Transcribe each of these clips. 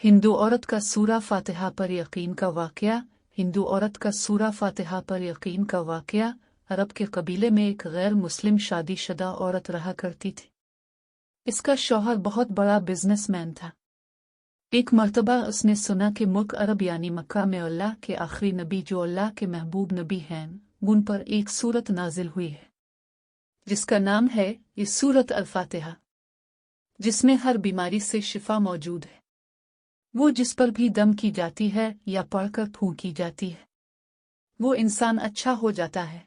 हिंदू औरत का सूरा फातिहा पर यकीन का वाकया। हिंदू औरत का सूरा फातिहा पर यकीन का वाकया। अरब के कबीले में एक गैर मुस्लिम शादीशुदा औरत रहा करती थी। इसका शौहर बहुत बड़ा बिजनेसमैन था। एक मर्तबा उसने सुना कि मुल्क अरब यानी मक्का में अल्लाह के आखिरी नबी जो अल्लाह के महबूब नबी हैं, उन पर एक सूरत नाजिल हुई है जिसका नाम है ये सूरत अल-फातिहा, जिसमें हर बीमारी से शिफा मौजूद है। वो जिस पर भी दम की जाती है या पढ़कर फूंकी जाती है, वो इंसान अच्छा हो जाता है।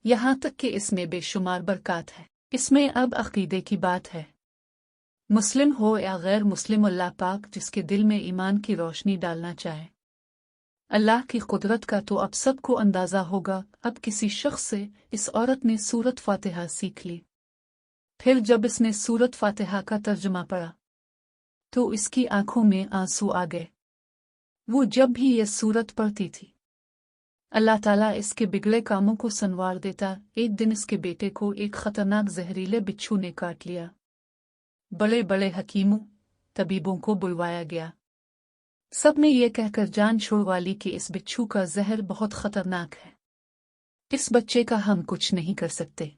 यहाँ तक कि इसमें बेशुमार बरकत है। इसमें अब अकीदे की बात है। मुस्लिम हो या गैर मुस्लिम, अल्लाह पाक जिसके दिल में ईमान की रोशनी डालना चाहे। अल्लाह की कुदरत का तो अब सबको अंदाजा होगा। अब किसी शख्स से इस औरत ने सूरत फातिहा सीख ली। फिर जब इसने सूरत फातिहा का तर्जुमा पढ़ा तो इसकी आंखों में आंसू आ गए। वो जब भी यह सूरत पढ़ती थी, अल्लाह ताला इसके बिगड़े कामों को संवार देता। एक दिन इसके बेटे को एक खतरनाक जहरीले बिच्छू ने काट लिया। बड़े बड़े हकीमों, तबीबों को बुलवाया गया। सब ने यह कहकर जान छुड़वा ली कि इस बिच्छू का जहर बहुत खतरनाक है। इस बच्चे का हम कुछ नहीं कर सकते।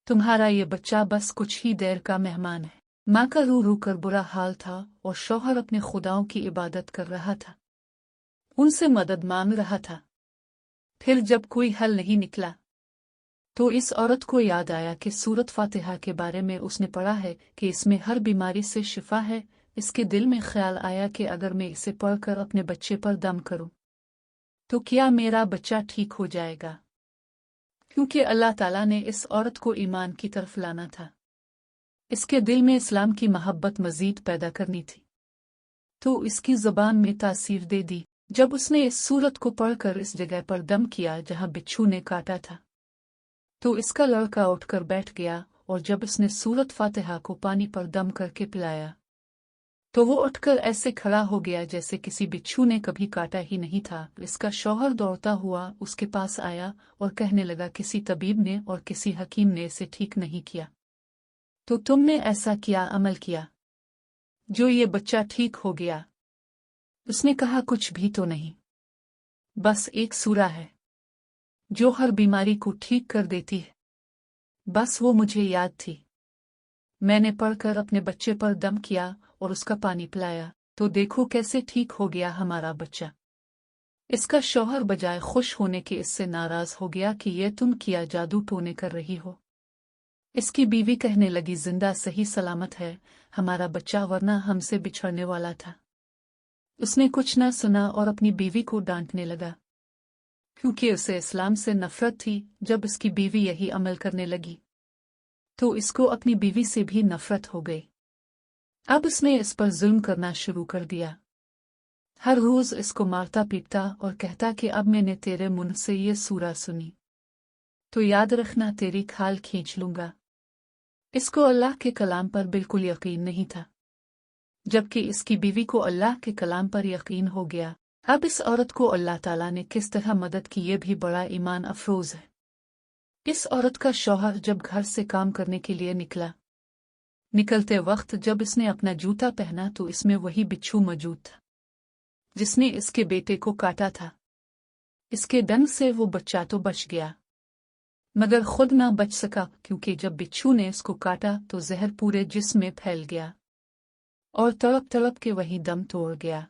तुम्हारा ये बच्चा बस कुछ ही देर का मेहमान है। माँ का रू रू कर बुरा हाल था और शौहर अपने खुदाओं की इबादत कर रहा था, उनसे मदद मांग रहा था। फिर जब कोई हल नहीं निकला तो इस औरत को याद आया कि सूरत फातिहा के बारे में उसने पढ़ा है कि इसमें हर बीमारी से शिफा है। इसके दिल में ख्याल आया कि अगर मैं इसे पढ़कर अपने बच्चे पर दम करूं तो क्या मेरा बच्चा ठीक हो जाएगा, क्योंकि अल्लाह ताला ने इस औरत को ईमान की तरफ लाना था। इसके दिल में इस्लाम की मोहब्बत मजीद पैदा करनी थी, तो इसकी ज़बान में तासीर दे दी। जब उसने इस सूरत को पढ़कर इस जगह पर दम किया जहां बिच्छू ने काटा था, तो इसका लड़का उठकर बैठ गया और जब इसने सूरत फातिहा को पानी पर दम करके पिलाया तो वो उठकर ऐसे खड़ा हो गया जैसे किसी बिच्छू ने कभी काटा ही नहीं था। इसका शौहर दौड़ता हुआ उसके पास आया और कहने लगा, किसी तबीब ने और किसी हकीम ने इसे ठीक नहीं किया, तो तुमने ऐसा क्या अमल किया जो ये बच्चा ठीक हो गया? उसने कहा, कुछ भी तो नहीं, बस एक सूरा है जो हर बीमारी को ठीक कर देती है। बस वो मुझे याद थी, मैंने पढ़कर अपने बच्चे पर दम किया और उसका पानी पिलाया, तो देखो कैसे ठीक हो गया हमारा बच्चा। इसका शौहर बजाय खुश होने के इससे नाराज हो गया कि ये तुम किया जादू टोने कर रही हो। इसकी बीवी कहने लगी, जिंदा सही सलामत है हमारा बच्चा, वरना हमसे बिछड़ने वाला था। उसने कुछ न सुना और अपनी बीवी को डांटने लगा, क्योंकि उसे इस्लाम से नफरत थी। जब इसकी बीवी यही अमल करने लगी तो इसको अपनी बीवी से भी नफरत हो गई। अब उसने इस पर जुल्म करना शुरू कर दिया। हर रोज इसको मारता पीटता और कहता कि अब मैंने तेरे मुंह से ये सूरा सुनी तो याद रखना, तेरी खाल खींच लूंगा। इसको अल्लाह के कलाम पर बिल्कुल यकीन नहीं था, जबकि इसकी बीवी को अल्लाह के कलाम पर यकीन हो गया। अब इस औरत को अल्लाह ताला ने किस तरह मदद की, ये भी बड़ा ईमान अफरोज है। इस औरत का शौहर जब घर से काम करने के लिए निकलते वक्त जब इसने अपना जूता पहना तो इसमें वही बिच्छू मौजूद था जिसने इसके बेटे को काटा था। इसके डंग से वो बच्चा तो बच गया, मगर खुद ना बच सका, क्योंकि जब बिच्छू ने इसको काटा तो जहर पूरे जिस्म में फैल गया और तड़प तड़प के वही दम तोड़ गया।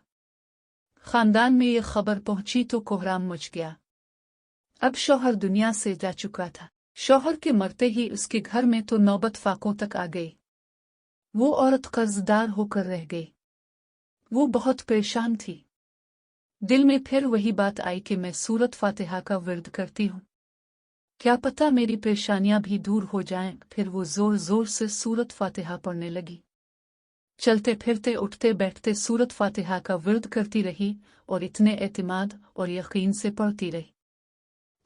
खानदान में ये खबर पहुंची तो कोहराम मच गया। अब शौहर दुनिया से जा चुका था। शौहर के मरते ही उसके घर में तो नौबत फाकों तक आ गई। वो औरत कर्जदार होकर रह गई। वो बहुत परेशान थी। दिल में फिर वही बात आई कि मैं सूरत फातिहा का विर्द करती हूँ, क्या पता मेरी परेशानियां भी दूर हो जाएं। फिर वो जोर जोर से सूरत फातिहा पढ़ने लगी। चलते फिरते उठते बैठते सूरत फातिहा का विर्द करती रही और इतने एतमाद और यकीन से पढ़ती रही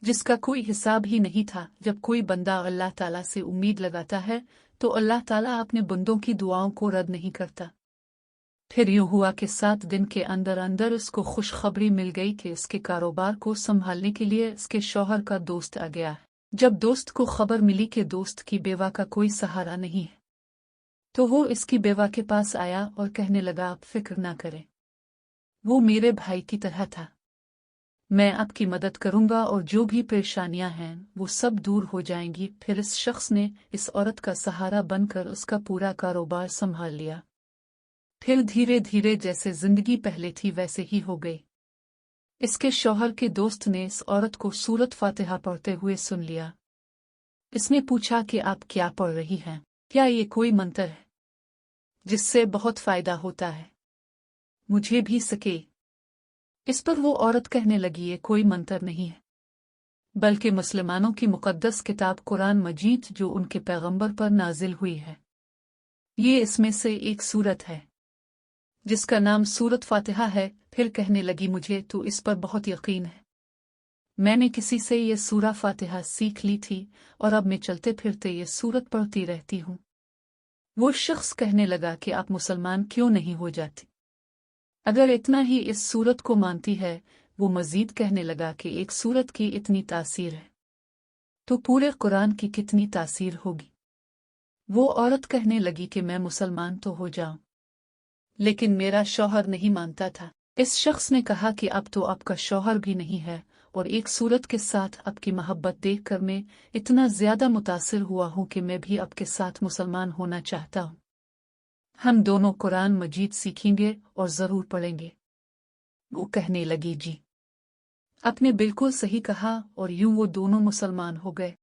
जिसका कोई हिसाब ही नहीं था। जब कोई बंदा अल्लाह ताला से उम्मीद लगाता है तो अल्लाह ताला अपने बंदों की दुआओं को रद्द नहीं करता। फिर यूं हुआ कि 7 दिन के अंदर अंदर उसको खुशखबरी मिल गई कि इसके कारोबार को संभालने के लिए इसके शौहर का दोस्त आ गया है। जब दोस्त को खबर मिली कि दोस्त की बेवा का कोई सहारा नहीं है तो वो इसकी बेवा के पास आया और कहने लगा, आप फिक्र ना करें, वो मेरे भाई की तरह था। मैं आपकी मदद करूंगा और जो भी परेशानियां हैं वो सब दूर हो जाएंगी। फिर इस शख्स ने इस औरत का सहारा बनकर उसका पूरा कारोबार संभाल लिया। फिर धीरे धीरे जैसे जिंदगी पहले थी वैसे ही हो गई। इसके शौहर के दोस्त ने इस औरत को सूरत फातिहा पढ़ते हुए सुन लिया। इसने पूछा कि आप क्या पढ़ रही हैं? क्या ये कोई मंत्र है जिससे बहुत फायदा होता है? मुझे भी सके। इस पर वो औरत कहने लगी, ये कोई मंत्र नहीं है, बल्कि मुसलमानों की मुक़द्दस किताब कुरान मजीद जो उनके पैगंबर पर नाजिल हुई है। ये इसमें से एक सूरत है जिसका नाम सूरत फातिहा है। फिर कहने लगी, मुझे तो इस पर बहुत यकीन है। मैंने किसी से ये सूरा फातिहा सीख ली थी और अब मैं चलते फिरते ये सूरत पढ़ती रहती हूँ। वो शख्स कहने लगा कि आप मुसलमान क्यों नहीं हो जाती? अगर इतना ही इस सूरत को मानती है। वो मजीद कहने लगा कि एक सूरत की इतनी तासीर है तो पूरे कुरान की कितनी तासीर होगी। वो औरत कहने लगी कि मैं मुसलमान तो हो जाऊं, लेकिन मेरा शौहर नहीं मानता था। इस शख्स ने कहा कि अब तो आपका शौहर भी नहीं है और एक सूरत के साथ आपकी मोहब्बत देखकर मैं इतना ज्यादा मुतासिर हुआ हूं कि मैं भी आपके साथ मुसलमान होना चाहता हूं। हम दोनों कुरान मजीद सीखेंगे और जरूर पढ़ेंगे। वो कहने लगी, जी, आपने बिल्कुल सही कहा, और यूं वो दोनों मुसलमान हो गए।